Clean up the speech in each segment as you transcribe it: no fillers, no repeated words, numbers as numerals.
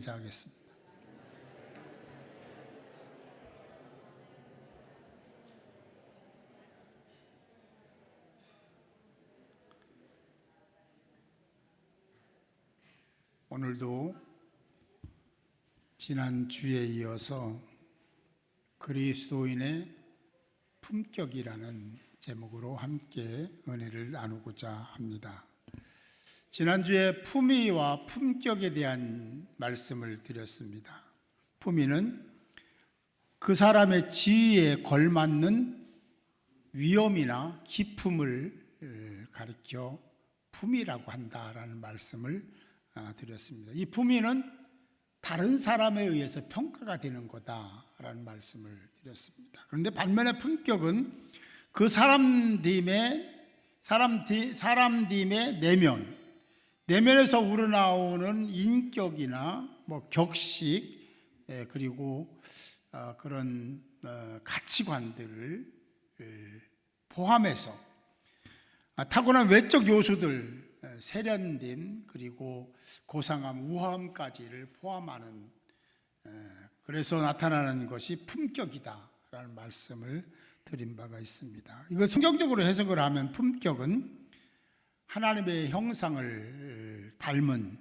인사하겠습니다. 오늘도 지난주에 이어서 그리스도인의 품격이라는 제목으로 함께 은혜를 나누고자 합니다. 지난주에 품위와 품격에 대한 말씀을 드렸습니다. 품위는 그 사람의 지위에 걸맞는 위엄이나 기품을 가리켜 품위라고 한다라는 말씀을 드렸습니다. 이 품위는 다른 사람에 의해서 평가가 되는 거다라는 말씀을 드렸습니다. 그런데 반면에 품격은 그 사람됨의 내면에서 우러나오는 인격이나 격식 그리고 그런 가치관들을 포함해서 타고난 외적 요소들, 세련됨 그리고 고상함, 우아함까지를 포함하는, 그래서 나타나는 것이 품격이다라는 말씀을 드린 바가 있습니다. 이거 성경적으로 해석을 하면 품격은 하나님의 형상을 닮은,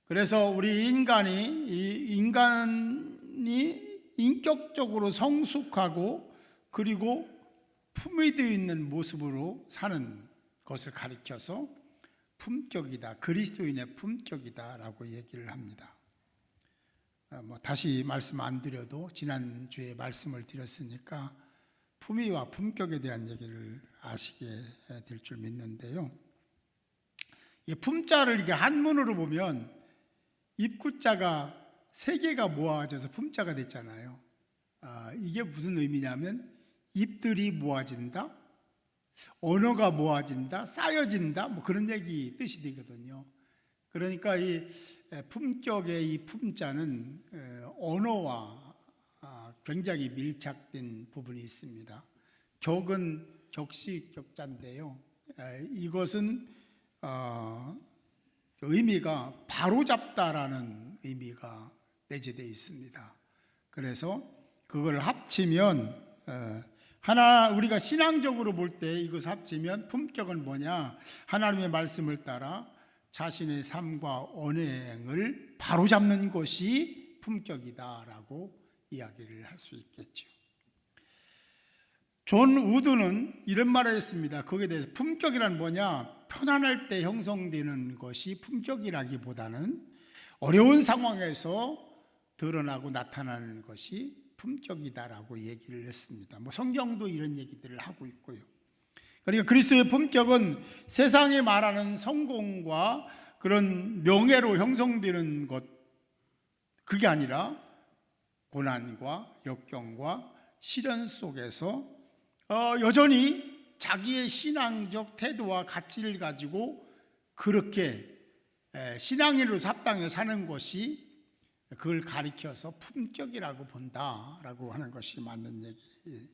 그래서 우리 인간이 인격적으로 성숙하고 그리고 품위 되어 있는 모습으로 사는 것을 가리켜서 품격이다, 그리스도인의 품격이다라고 얘기를 합니다. 다시 말씀 안 드려도 지난주에 말씀을 드렸으니까 품위와 품격에 대한 얘기를 아시게 될 줄 믿는데요. 이 품자를 이렇게 한문으로 보면 입구자가 세 개가 모아져서 품자가 됐잖아요. 이게 무슨 의미냐면 입들이 모아진다, 언어가 모아진다, 쌓여진다, 그런 얘기 뜻이 되거든요. 그러니까 이 품격의 이 품자는 언어와 굉장히 밀착된 부분이 있습니다. 격은 격식 격자인데요. 이것은 의미가 바로잡다라는 의미가 내재되어 있습니다. 그래서 그걸 합치면 우리가 신앙적으로 볼 때 이것을 합치면 품격은 뭐냐? 하나님의 말씀을 따라 자신의 삶과 언행을 바로잡는 것이 품격이다라고 이야기를 할 수 있겠죠. 존 우드는 이런 말을 했습니다. 거기에 대해서 품격이란 뭐냐? 편안할 때 형성되는 것이 품격이라기보다는 어려운 상황에서 드러나고 나타나는 것이 품격이다라고 얘기를 했습니다. 성경도 이런 얘기들을 하고 있고요. 그러니까 그리스도의 품격은 세상이 말하는 성공과 그런 명예로 형성되는 것, 그게 아니라 고난과 역경과 시련 속에서 여전히 자기의 신앙적 태도와 가치를 가지고 그렇게 신앙인으로서 합당해 사는 것이, 그걸 가리켜서 품격이라고 본다라고 하는 것이 맞는 얘기입니다.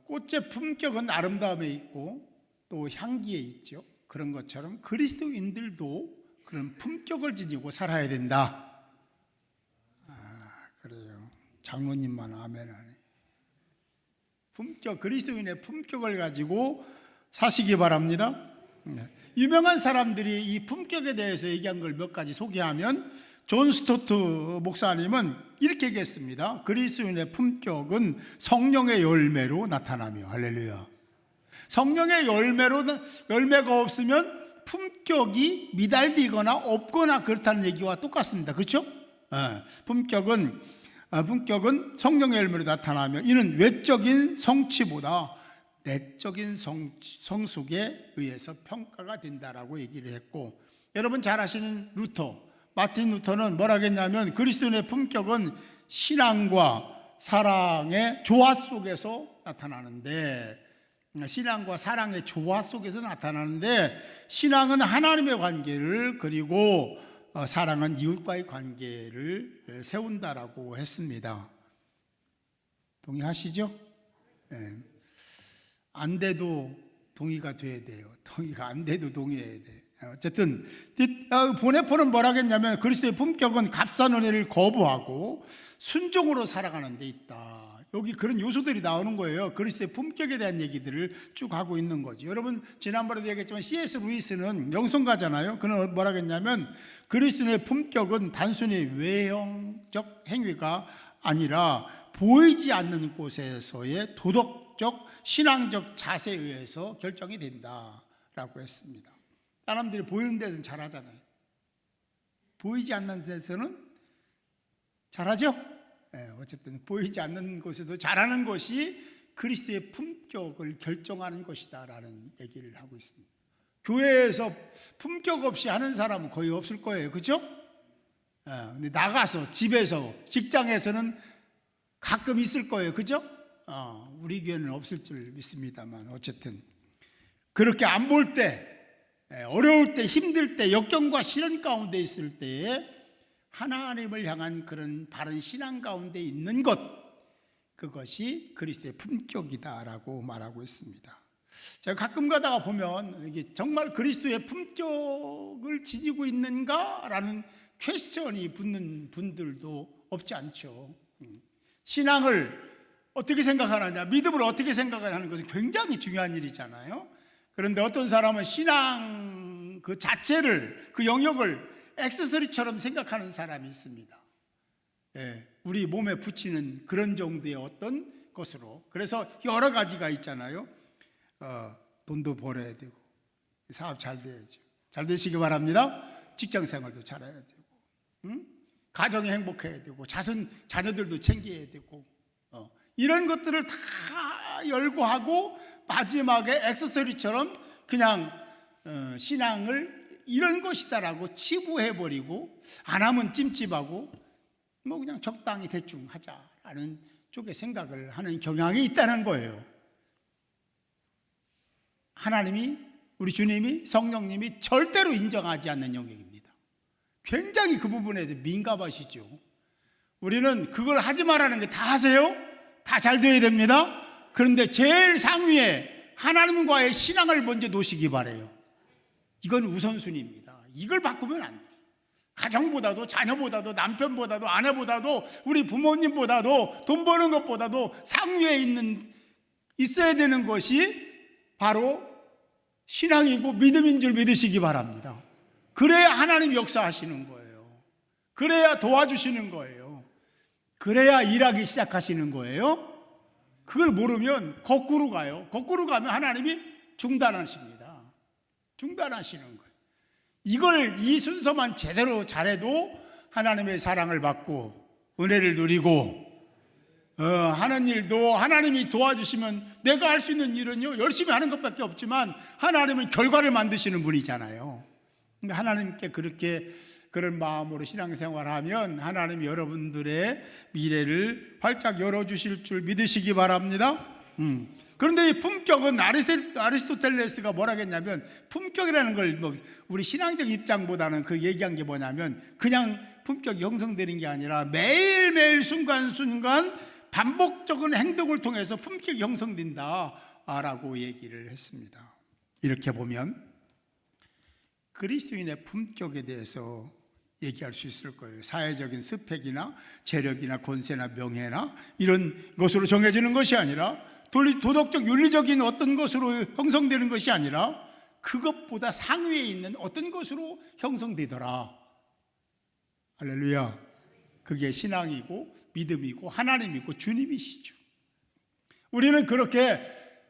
꽃의 품격은 아름다움에 있고 또 향기에 있죠. 그런 것처럼 그리스도인들도 그런 품격을 지니고 살아야 된다. 그래요. 장로님만 아멘하네. 그리스도인의 품격을 가지고 사시기 바랍니다. 유명한 사람들이 이 품격에 대해서 얘기한 걸 몇 가지 소개하면, 존 스토트 목사님은 이렇게 얘기했습니다. 그리스도인의 품격은 성령의 열매로 나타나며, 할렐루야. 성령의 열매가 없으면 품격이 미달되거나 없거나 그렇다는 얘기와 똑같습니다. 그렇죠? 품격은 성령의 열매로 나타나며 이는 외적인 성취보다 내적인 성숙에 의해서 평가가 된다라고 얘기를 했고, 여러분 잘 아시는 마틴 루터는 뭐라 했냐면, 그리스도인의 품격은 신앙과 사랑의 조화 속에서 나타나는데, 신앙과 사랑의 조화 속에서 나타나는데, 신앙은 하나님의 관계를, 그리고 사랑은 이웃과의 관계를 세운다라고 했습니다. 동의하시죠? 네. 안 돼도 동의가 돼야 돼요. 동의가 안 돼도 동의해야 돼. 어쨌든 보네포는 뭐라겠냐면 그리스도의 품격은 값싼 은혜를 거부하고 순종으로 살아가는 데 있다. 여기 그런 요소들이 나오는 거예요. 그리스도의 품격에 대한 얘기들을 쭉 하고 있는 거죠. 여러분 지난번에도 얘기했지만 C.S. 루이스는 영성가잖아요. 그는 뭐라겠냐면 그리스도의 품격은 단순히 외형적 행위가 아니라 보이지 않는 곳에서의 도덕적 신앙적 자세에 의해서 결정이 된다라고 했습니다. 사람들이 보이는 데는 잘하잖아요. 보이지 않는 데서는 잘하죠? 어쨌든 보이지 않는 곳에도 잘하는 것이 그리스도의 품격을 결정하는 것이다라는 얘기를 하고 있습니다. 교회에서 품격 없이 하는 사람은 거의 없을 거예요. 그렇죠? 근데 나가서 집에서 직장에서는 가끔 있을 거예요. 그렇죠? 우리 교회는 없을 줄 믿습니다만 어쨌든 그렇게 안 볼 때, 어려울 때, 힘들 때, 역경과 시련 가운데 있을 때에 하나님을 향한 그런 바른 신앙 가운데 있는 것, 그것이 그리스도의 품격이다라고 말하고 있습니다. 제가 가끔 가다가 보면 이게 정말 그리스도의 품격을 지니고 있는가라는 퀘스천이 붙는 분들도 없지 않죠. 신앙을 어떻게 생각하느냐, 믿음을 어떻게 생각하는 것은 굉장히 중요한 일이잖아요. 그런데 어떤 사람은 신앙 그 자체를, 그 영역을 액세서리처럼 생각하는 사람이 있습니다. 우리 몸에 붙이는 그런 정도의 어떤 것으로. 그래서 여러 가지가 있잖아요. 돈도 벌어야 되고, 사업 잘 돼야죠. 잘 되시기 바랍니다. 직장 생활도 잘해야 되고, 가정이 행복해야 되고, 자녀들도 챙겨야 되고, 이런 것들을 다 열거하고 마지막에 액세서리처럼 그냥 신앙을 이런 것이다라고 치부해버리고 안 하면 찜찜하고 뭐 그냥 적당히 대충 하자라는 쪽에 생각을 하는 경향이 있다는 거예요. 하나님이, 우리 주님이, 성령님이 절대로 인정하지 않는 영역입니다. 굉장히 그 부분에 대해 민감하시죠. 우리는 그걸 하지 말라는 게 다 하세요? 다 잘 돼야 됩니다. 그런데 제일 상위에 하나님과의 신앙을 먼저 놓으시기 바라요. 이건 우선순위입니다. 이걸 바꾸면 안 돼요. 가정보다도, 자녀보다도, 남편보다도, 아내보다도, 우리 부모님보다도, 돈 버는 것보다도 상위에 있어야 되는 것이 바로 신앙이고 믿음인 줄 믿으시기 바랍니다. 그래야 하나님 역사하시는 거예요. 그래야 도와주시는 거예요. 그래야 일하기 시작하시는 거예요. 그걸 모르면 거꾸로 가요. 거꾸로 가면 하나님이 중단하십니다. 중단하시는 거예요. 이 순서만 제대로 잘해도 하나님의 사랑을 받고 은혜를 누리고 하는 일도 하나님이 도와주시면, 내가 할 수 있는 일은요 열심히 하는 것밖에 없지만 하나님은 결과를 만드시는 분이잖아요. 근데 하나님께 그렇게 그런 마음으로 신앙생활하면 하나님이 여러분들의 미래를 활짝 열어주실 줄 믿으시기 바랍니다. 그런데 이 품격은 아리스토텔레스가 뭐라겠냐면, 품격이라는 걸 우리 신앙적 입장보다는 그 얘기한 게 뭐냐면, 그냥 품격이 형성되는 게 아니라 매일매일 순간순간 반복적인 행동을 통해서 품격이 형성된다라고 얘기를 했습니다. 이렇게 보면 그리스도인의 품격에 대해서 얘기할 수 있을 거예요. 사회적인 스펙이나 재력이나 권세나 명예나 이런 것으로 정해지는 것이 아니라, 도덕적 윤리적인 어떤 것으로 형성되는 것이 아니라 그것보다 상위에 있는 어떤 것으로 형성되더라. 할렐루야. 그게 신앙이고 믿음이고 하나님이고 주님이시죠. 우리는 그렇게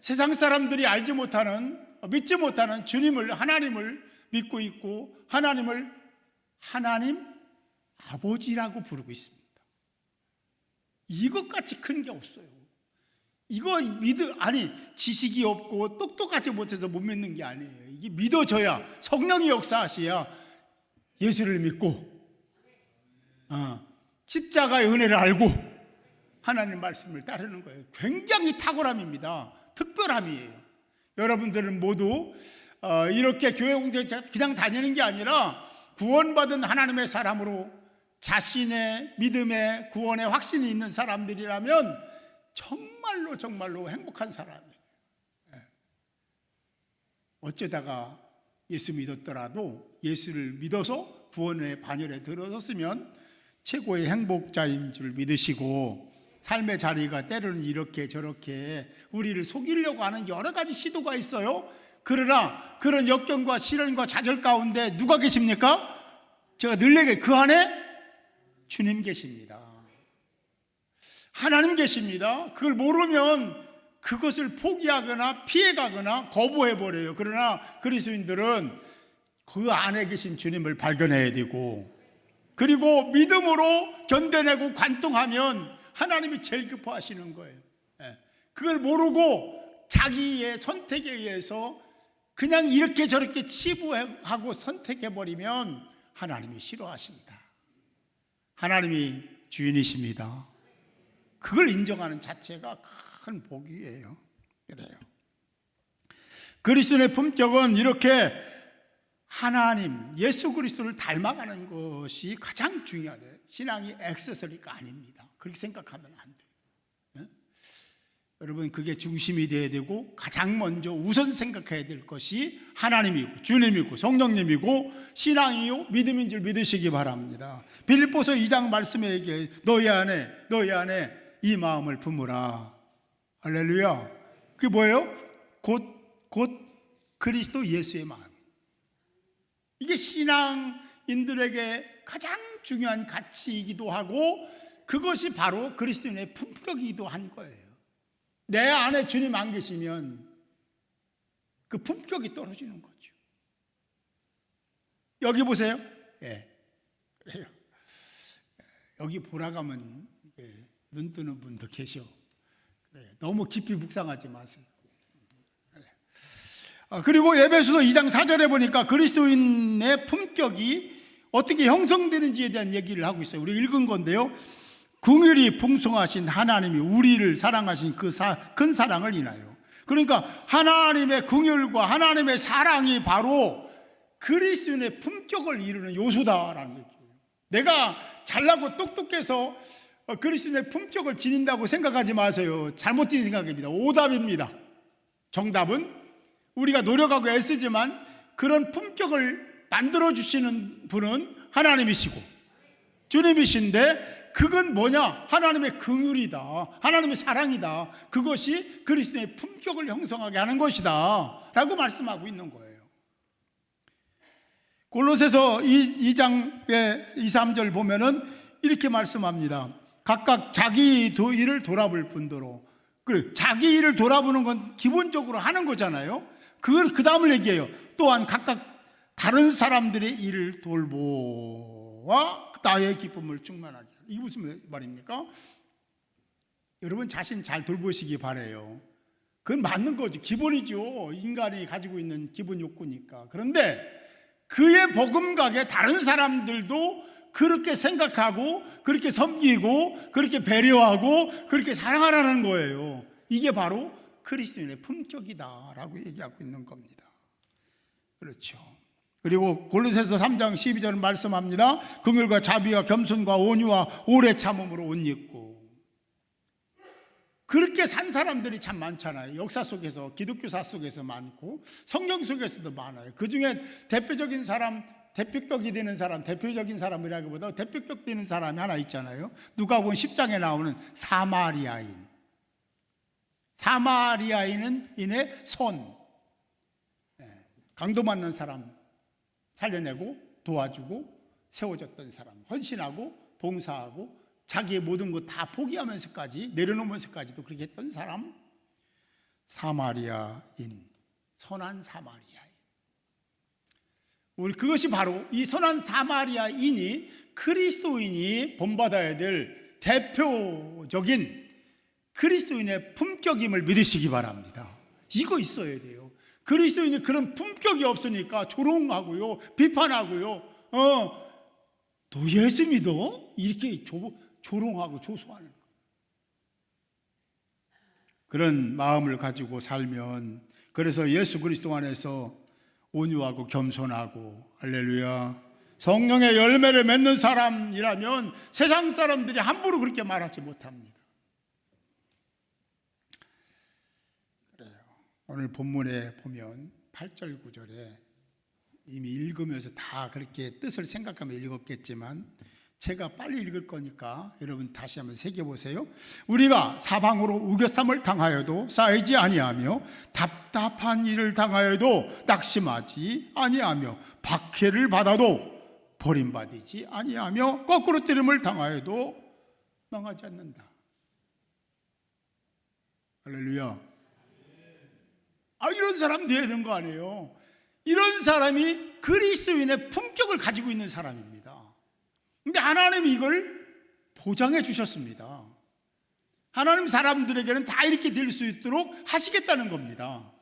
세상 사람들이 알지 못하는, 믿지 못하는 주님을, 하나님을 믿고 있고, 하나님을 하나님 아버지라고 부르고 있습니다. 이것같이 큰 게 없어요. 이거 지식이 없고 똑똑하지 못해서 못 믿는 게 아니에요. 이게 믿어져야, 성령이 역사하셔야 예수를 믿고 십자가의 은혜를 알고 하나님 말씀을 따르는 거예요. 굉장히 탁월함입니다. 특별함이에요. 여러분들은 모두 이렇게 교회 공동체 그냥 다니는 게 아니라 구원받은 하나님의 사람으로 자신의 믿음의 구원의 확신이 있는 사람들이라면 정말로 행복한 사람이에요. 어쩌다가 예수 믿었더라도 예수를 믿어서 구원의 반열에 들어섰으면 최고의 행복자인 줄 믿으시고, 삶의 자리가 때로는 이렇게 저렇게 우리를 속이려고 하는 여러 가지 시도가 있어요. 그러나 그런 역경과 시련과 좌절 가운데 누가 계십니까? 제가 늘 얘기해, 그 안에 주님 계십니다. 하나님 계십니다. 그걸 모르면 그것을 포기하거나 피해가거나 거부해버려요. 그러나 그리스도인들은 그 안에 계신 주님을 발견해야 되고, 그리고 믿음으로 견뎌내고 관통하면 하나님이 제일 기뻐하시는 거예요. 그걸 모르고 자기의 선택에 의해서 그냥 이렇게 저렇게 치부하고 선택해버리면 하나님이 싫어하신다. 하나님이 주인이십니다. 그걸 인정하는 자체가 큰 복이에요. 그래요. 그리스도의 품격은 이렇게 하나님, 예수 그리스도를 닮아가는 것이 가장 중요하대요. 신앙이 액세서리가 아닙니다. 그렇게 생각하면 안 돼요. 여러분, 그게 중심이 되어야 되고 가장 먼저 우선 생각해야 될 것이 하나님이고 주님이고 성령님이고 신앙이요 믿음인 줄 믿으시기 바랍니다. 빌립보서 2장 말씀에 얘기해, 너희 안에 이 마음을 품으라. 할렐루야. 그게 뭐예요? 곧 그리스도 예수의 마음. 이게 신앙인들에게 가장 중요한 가치이기도 하고 그것이 바로 그리스도인의 품격이기도 한 거예요. 내 안에 주님 안 계시면 그 품격이 떨어지는 거죠. 여기 보세요. 그래요. 여기 보라 가면 눈 뜨는 분도 계셔. 너무 깊이 묵상하지 마세요. 그리고 에베소서 2장 4절에 보니까 그리스도인의 품격이 어떻게 형성되는지에 대한 얘기를 하고 있어요. 우리 읽은 건데요. 긍휼이 풍성하신 하나님이 우리를 사랑하신 그 큰 사랑을 인하여. 그러니까 하나님의 긍휼과 하나님의 사랑이 바로 그리스도인의 품격을 이루는 요소다라는 얘기예요. 내가 잘나고 똑똑해서 그리스도인의 품격을 지닌다고 생각하지 마세요. 잘못된 생각입니다. 오답입니다. 정답은 우리가 노력하고 애쓰지만 그런 품격을 만들어주시는 분은 하나님이시고 주님이신데, 그건 뭐냐? 하나님의 긍휼이다. 하나님의 사랑이다. 그것이 그리스도의 품격을 형성하게 하는 것이다 라고 말씀하고 있는 거예요. 골로새서 2장의 2, 3절 보면은 이렇게 말씀합니다. 각각 자기 일을 돌아볼 뿐더러. 그래, 자기 일을 돌아보는 건 기본적으로 하는 거잖아요. 그 다음을 얘기해요. 또한 각각 다른 사람들의 일을 돌보아 나의 기쁨을 충만하게. 이게 무슨 말입니까? 여러분 자신 잘 돌보시기 바라요. 그건 맞는 거죠. 기본이죠. 인간이 가지고 있는 기본 욕구니까. 그런데 그의 복음각에 다른 사람들도 그렇게 생각하고 그렇게 섬기고 그렇게 배려하고 그렇게 사랑하라는 거예요. 이게 바로 그리스도인의 품격이다라고 얘기하고 있는 겁니다. 그렇죠. 그리고 골로새서 3장 12절 말씀합니다. 긍휼과 자비와 겸손과 온유와 오래 참음으로 옷 입고. 그렇게 산 사람들이 참 많잖아요. 역사 속에서, 기독교사 속에서 많고 성경 속에서도 많아요. 그 중에 대표적인 사람, 대표격이 되는 사람, 대표적인 사람이라기보다 대표격 되는 사람이 하나 있잖아요. 누가복음 10장에 나오는 사마리아인. 사마리아인은 인의 선, 강도 맞는 사람 살려내고 도와주고 세워졌던 사람, 헌신하고 봉사하고 자기의 모든 것 다 포기하면서까지 내려놓으면서까지도 그렇게 했던 사람, 사마리아인, 선한 사마리아인. 우리 그것이 바로 이 선한 사마리아인이 그리스도인이 본받아야 될 대표적인 그리스도인의 품격임을 믿으시기 바랍니다. 이거 있어야 돼요. 그리스도인이 그런 품격이 없으니까 조롱하고요, 비판하고요, 너 예수 믿어? 이렇게 조롱하고 조소하는 거예요. 그런 마음을 가지고 살면, 그래서 예수 그리스도 안에서 온유하고 겸손하고, 할렐루야, 성령의 열매를 맺는 사람이라면 세상 사람들이 함부로 그렇게 말하지 못합니다. 그래요. 오늘 본문에 보면 8절 9절에 이미 읽으면서 다 그렇게 뜻을 생각하며 읽었겠지만 제가 빨리 읽을 거니까 여러분 다시 한번 새겨보세요. 우리가 사방으로 우겨쌈을 당하여도 쌓이지 아니하며 답답한 일을 당하여도 낙심하지 아니하며 박해를 받아도 버림받이지 아니하며 거꾸로 때림을 당하여도 망하지 않는다. 할렐루야. 이런 사람 돼야 되는 거 아니에요. 이런 사람이 그리스도인의 품격을 가지고 있는 사람입니다. 근데 하나님이 이걸 보장해 주셨습니다. 하나님 사람들에게는 다 이렇게 될 수 있도록 하시겠다는 겁니다.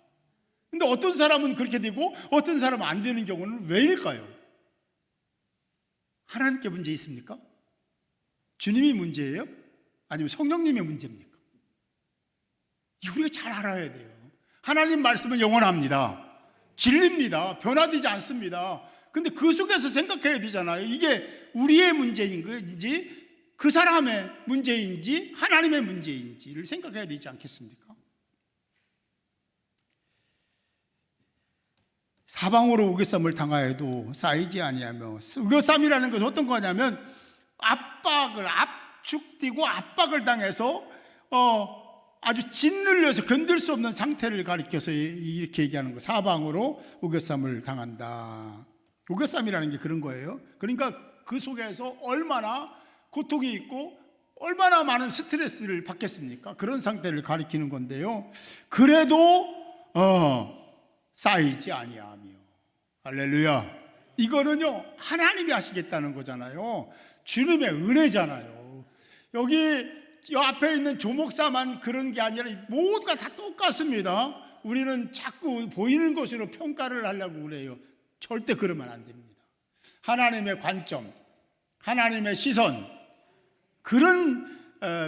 근데 어떤 사람은 그렇게 되고 어떤 사람은 안 되는 경우는 왜일까요? 하나님께 문제 있습니까? 주님이 문제예요? 아니면 성령님의 문제입니까? 우리가 잘 알아야 돼요. 하나님 말씀은 영원합니다. 진리입니다. 변화되지 않습니다. 근데 그 속에서 생각해야 되잖아요. 이게 우리의 문제인지 그 사람의 문제인지 하나님의 문제인지를 생각해야 되지 않겠습니까? 사방으로 우겨쌈을 당하여도 쌓이지 아니하며, 우겨쌈이라는 것은 어떤 거냐면 압축되고 압박을 당해서 아주 짓눌려서 견딜 수 없는 상태를 가리켜서 이렇게 얘기하는 거. 사방으로 우겨쌈을 당한다. 우겨쌈이라는 게 그런 거예요. 그러니까 그 속에서 얼마나 고통이 있고 얼마나 많은 스트레스를 받겠습니까? 그런 상태를 가리키는 건데요. 그래도 쌓이지 아니하며. 할렐루야. 이거는요 하나님이 하시겠다는 거잖아요. 주님의 은혜잖아요. 여기 이 앞에 있는 조목사만 그런 게 아니라 모두가 다 똑같습니다. 우리는 자꾸 보이는 것으로 평가를 하려고 그래요. 절대 그러면 안 됩니다. 하나님의 관점, 하나님의 시선, 그런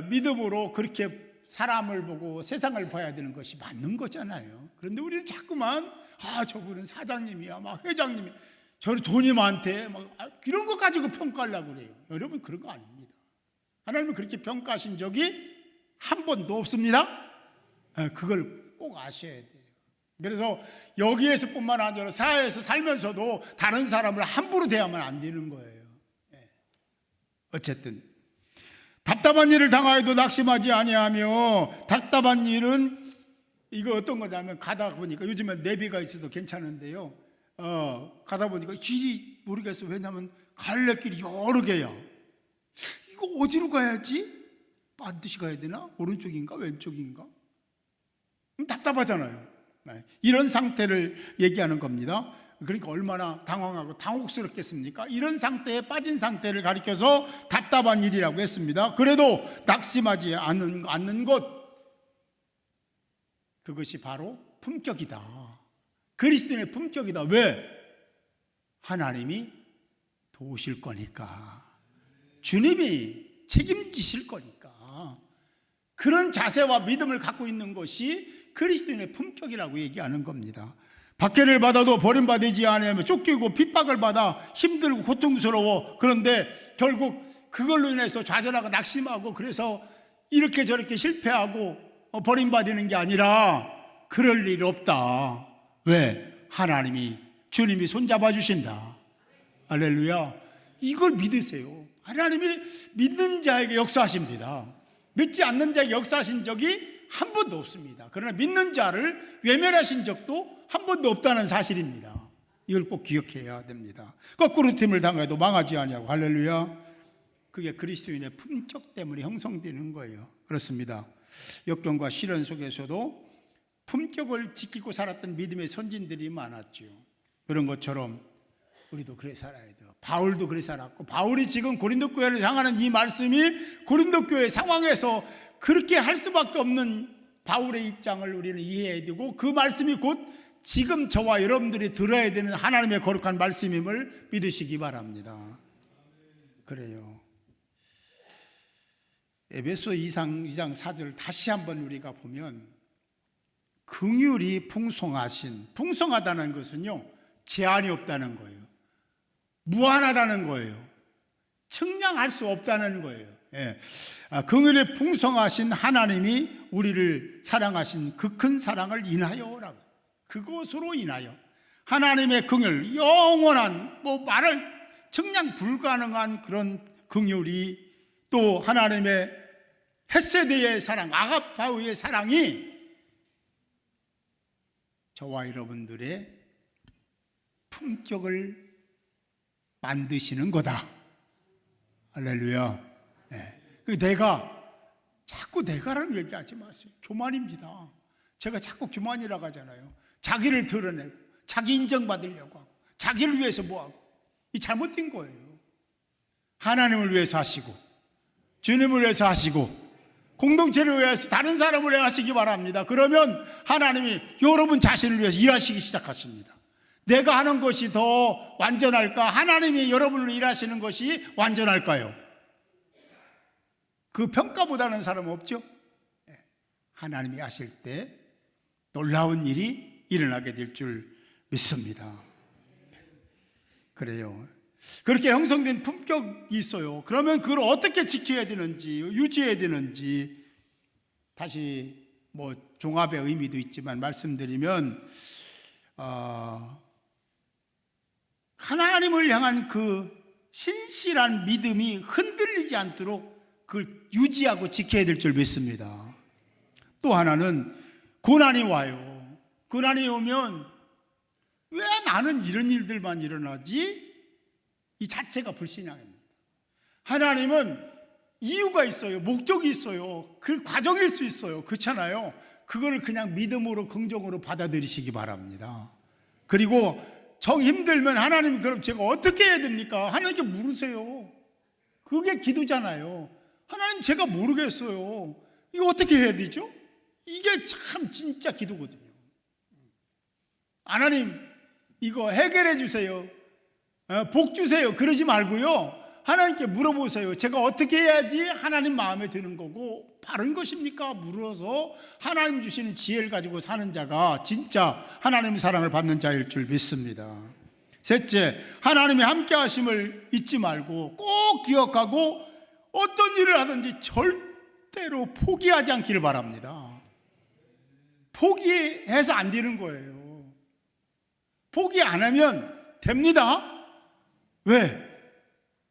믿음으로 그렇게 사람을 보고 세상을 봐야 되는 것이 맞는 거잖아요. 그런데 우리는 자꾸만 저분은 사장님이야, 막 회장님이, 저는 돈이 많대, 막 이런 거 가지고 평가하려고 그래요. 여러분 그런 거 아닙니다. 하나님은 그렇게 평가하신 적이 한 번도 없습니다. 그걸 꼭 아셔야 돼요. 그래서 여기에서뿐만 아니라 사회에서 살면서도 다른 사람을 함부로 대하면 안 되는 거예요. 어쨌든 답답한 일을 당하여도 낙심하지 아니하며, 답답한 일은 이거 어떤 거냐면 가다 보니까 요즘엔 내비가 있어도 괜찮은데요. 가다 보니까 길이 모르겠어. 왜냐하면 갈래길이 여러 개야. 이거 어디로 가야지? 반드시 가야 되나? 오른쪽인가 왼쪽인가? 답답하잖아요. 이런 상태를 얘기하는 겁니다. 그러니까 얼마나 당황하고 당혹스럽겠습니까? 이런 상태에 빠진 상태를 가리켜서 답답한 일이라고 했습니다. 그래도 낙심하지 않는 것, 그것이 바로 품격이다. 그리스도인의 품격이다. 왜? 하나님이 도우실 거니까, 주님이 책임지실 거니까. 그런 자세와 믿음을 갖고 있는 것이 그리스도인의 품격이라고 얘기하는 겁니다. 박해를 받아도 버림받지 아니하며, 쫓기고 핍박을 받아 힘들고 고통스러워. 그런데 결국 그걸로 인해서 좌절하고 낙심하고, 그래서 이렇게 저렇게 실패하고 버림받는 게 아니라 그럴 일 없다. 왜? 하나님이, 주님이 손잡아 주신다. 할렐루야. 이걸 믿으세요. 하나님이 믿는 자에게 역사하십니다. 믿지 않는 자에게 역사하신 적이 한 번도 없습니다. 그러나 믿는 자를 외면하신 적도 한 번도 없다는 사실입니다. 이걸 꼭 기억해야 됩니다. 거꾸로 팀을 당해도 망하지 아니하고. 할렐루야. 그게 그리스도인의 품격 때문에 형성되는 거예요. 그렇습니다. 역경과 시련 속에서도 품격을 지키고 살았던 믿음의 선진들이 많았죠. 그런 것처럼 우리도 그래 살아야 돼요. 바울도 그래 살았고, 바울이 지금 고린도 교회를 향하는 이 말씀이 고린도 교회 상황에서 그렇게 할 수밖에 없는 바울의 입장을 우리는 이해해야 되고, 그 말씀이 곧 지금 저와 여러분들이 들어야 되는 하나님의 거룩한 말씀임을 믿으시기 바랍니다. 그래요. 에베소 2장 4절을 다시 한번 우리가 보면, 긍휼이 풍성하신, 풍성하다는 것은요 제한이 없다는 거예요. 무한하다는 거예요. 측량할 수 없다는 거예요. 긍휼이 풍성하신 하나님이 우리를 사랑하신 그 큰 사랑을 인하여라고, 그것으로 인하여 하나님의 긍휼, 영원한 말을 측량 불가능한 그런 긍휼이, 또 하나님의 헷세대의 사랑, 아가파우의 사랑이 저와 여러분들의 품격을 만드시는 거다. 할렐루야. 네. 자꾸 내가라는 얘기하지 마세요. 교만입니다. 제가 자꾸 교만이라고 하잖아요. 자기를 드러내고 자기 인정받으려고 하고 자기를 위해서 뭐하고, 이 잘못된 거예요. 하나님을 위해서 하시고 주님을 위해서 하시고 공동체를 위해서 다른 사람을 위해 하시기 바랍니다. 그러면 하나님이 여러분 자신을 위해서 일하시기 시작하십니다. 내가 하는 것이 더 완전할까? 하나님이 여러분을 일하시는 것이 완전할까요? 그 평가보다는 사람 없죠? 하나님이 하실 때 놀라운 일이 일어나게 될 줄 믿습니다. 그래요. 그렇게 형성된 품격이 있어요. 그러면 그걸 어떻게 지켜야 되는지, 유지해야 되는지, 다시 종합의 의미도 있지만 말씀드리면, 하나님을 향한 그 신실한 믿음이 흔들리지 않도록 그걸 유지하고 지켜야 될 줄 믿습니다. 또 하나는 고난이 와요. 고난이 오면 왜 나는 이런 일들만 일어나지? 이 자체가 불신앙입니다. 하나님은 이유가 있어요. 목적이 있어요. 그 과정일 수 있어요. 그렇잖아요. 그걸 그냥 믿음으로 긍정으로 받아들이시기 바랍니다. 그리고 정 힘들면 하나님, 그럼 제가 어떻게 해야 됩니까? 하나님께 물으세요. 그게 기도잖아요. 하나님, 제가 모르겠어요. 이거 어떻게 해야 되죠? 이게 참 진짜 기도거든요. 하나님, 이거 해결해 주세요. 복 주세요. 그러지 말고요. 하나님께 물어보세요. 제가 어떻게 해야지 하나님 마음에 드는 거고 바른 것입니까? 물어서 하나님 주시는 지혜를 가지고 사는 자가 진짜 하나님의 사랑을 받는 자일 줄 믿습니다. 셋째, 하나님의 함께 하심을 잊지 말고 꼭 기억하고 어떤 일을 하든지 절대로 포기하지 않기를 바랍니다. 포기해서 안 되는 거예요. 포기 안 하면 됩니다. 왜?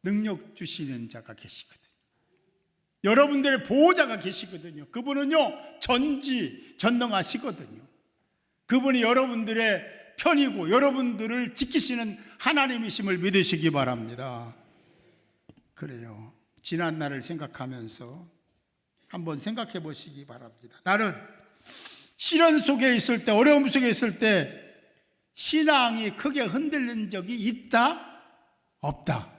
능력 주시는 자가 계시거든요. 여러분들의 보호자가 계시거든요. 그분은요, 전지전능하시거든요. 그분이 여러분들의 편이고 여러분들을 지키시는 하나님이심을 믿으시기 바랍니다. 그래요. 지난 날을 생각하면서 한번 생각해 보시기 바랍니다. 나는 시련 속에 있을 때, 어려움 속에 있을 때 신앙이 크게 흔들린 적이 있다? 없다?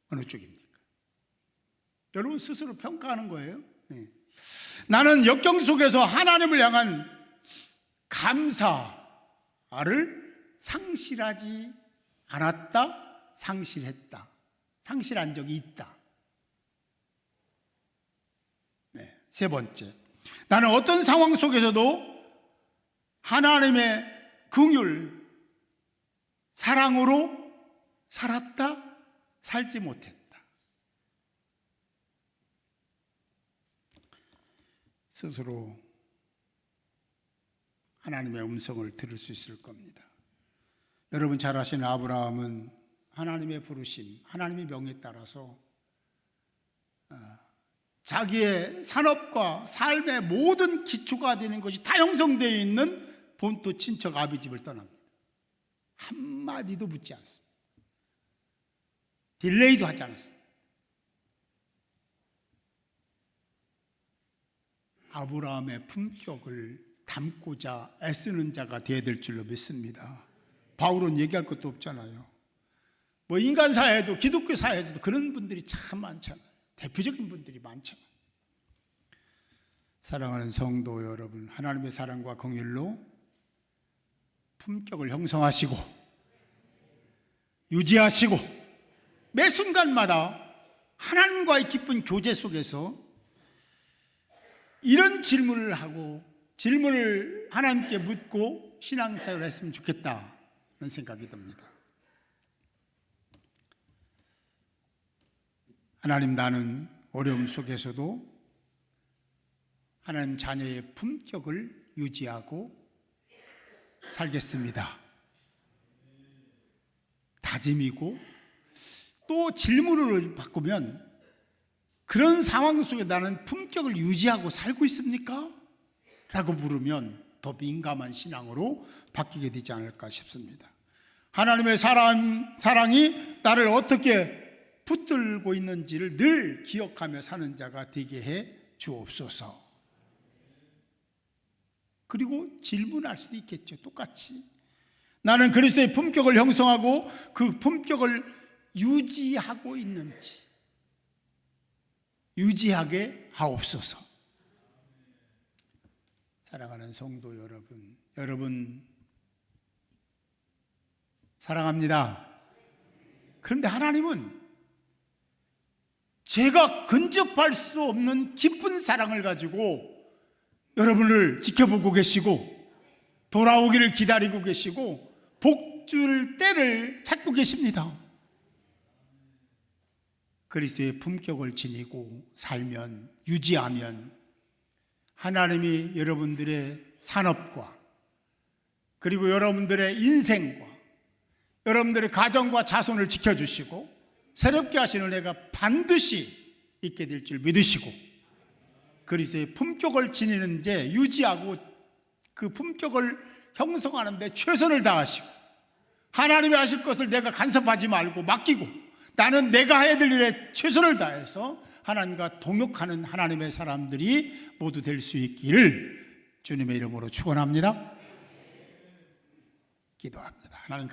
어느 쪽입니까? 여러분 스스로 평가하는 거예요. 네. 나는 역경 속에서 하나님을 향한 감사를 상실하지 않았다? 상실했다? 상실한 적이 있다? 네. 세 번째, 나는 어떤 상황 속에서도 하나님의 긍휼, 사랑으로 살았다? 살지 못했다? 스스로 하나님의 음성을 들을 수 있을 겁니다. 여러분 잘 아시는 아브라함은 하나님의 부르심, 하나님의 명에 따라서 자기의 산업과 삶의 모든 기초가 되는 것이 다 형성되어 있는 본토 친척 아비 집을 떠납니다. 한마디도 묻지 않습니다. 딜레이도 하지 않았습니다. 아브라함의 품격을 담고자 애쓰는 자가 되어야 될 줄로 믿습니다. 바울은 얘기할 것도 없잖아요. 인간 사회에도, 기독교 사회에서도 그런 분들이 참 많잖아요. 대표적인 분들이 많잖아요. 사랑하는 성도 여러분, 하나님의 사랑과 긍휼로 품격을 형성하시고 유지하시고 매 순간마다 하나님과의 깊은 교제 속에서 이런 질문을 하고 질문을 하나님께 묻고 신앙생활을 했으면 좋겠다는 생각이 듭니다. 하나님, 나는 어려움 속에서도 하나님 자녀의 품격을 유지하고 살겠습니다. 다짐이고, 또 질문을 바꾸면 그런 상황 속에 나는 품격을 유지하고 살고 있습니까? 라고 물으면 더 민감한 신앙으로 바뀌게 되지 않을까 싶습니다. 하나님의 사랑이 나를 어떻게 붙들고 있는지를 늘 기억하며 사는 자가 되게 해 주옵소서. 그리고 질문할 수도 있겠죠. 똑같이 나는 그리스도의 품격을 형성하고 그 품격을 유지하고 있는지 유지하게 하옵소서. 사랑하는 성도 여러분, 여러분 사랑합니다. 그런데 하나님은 제가 근접할 수 없는 깊은 사랑을 가지고 여러분을 지켜보고 계시고 돌아오기를 기다리고 계시고 복줄 때를 찾고 계십니다. 그리스도의 품격을 지니고 살면, 유지하면 하나님이 여러분들의 산업과 그리고 여러분들의 인생과 여러분들의 가정과 자손을 지켜주시고 새롭게 하시는 은혜가 반드시 있게 될 줄 믿으시고 그리스도의 품격을 지니는 데 유지하고 그 품격을 형성하는 데 최선을 다하시고 하나님이 하실 것을 내가 간섭하지 말고 맡기고 나는 내가 해야 될 일에 최선을 다해서 하나님과 동역하는 하나님의 사람들이 모두 될 수 있기를 주님의 이름으로 축원합니다. 기도합니다. 하나님